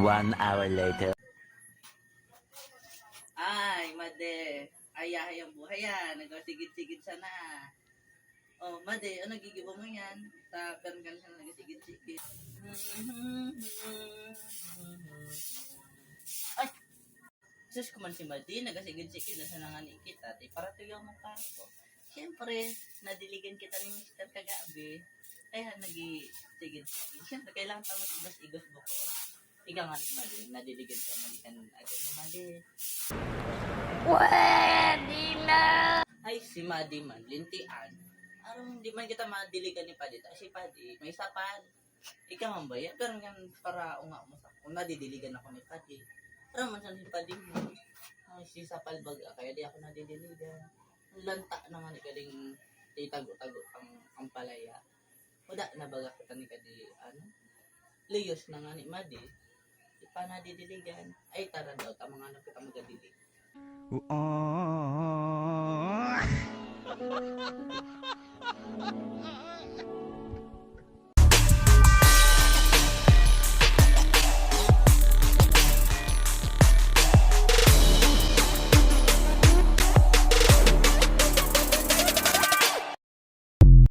1 hour later. Ay, made. Ayahay ang buhay yan. Nagsigid-sigid sana. Oh, made, ano gigibo mo yan? Sa peranggan siya nagsigid-sigid. Ay, sus ko man si Madi, nagasigid-sigid na sa nanganik kita. Para tuyo mo ka ko. Siyempre, nadiligan kita ni Mr. kagabi. Kaya nagi-sigid-sigid. Siyempre, kailangan pa mag-igos-igos buko. Ikaw nga ni Madi, nadiligan ka malikan agad ni Madi. Pwede na! Ay, si Madi man, lintian. Arong hindi man kita madiligan ni Padi. Si Padi, may sapal. Ikaw man ba yan? Pero nga para unga mo sa kung nadidiligan ako ni Padi. Pero man sa si Padi mo. Ay, si sapal baga, kaya di ako nadidiligan. Lanta na nga ni kading itago-tago ang palaya. Wala na baga kita ni kadi, liyos na nga ni Madi. Di pa nadidiligan. Ay, tara daw, tamang ano kita magadilig.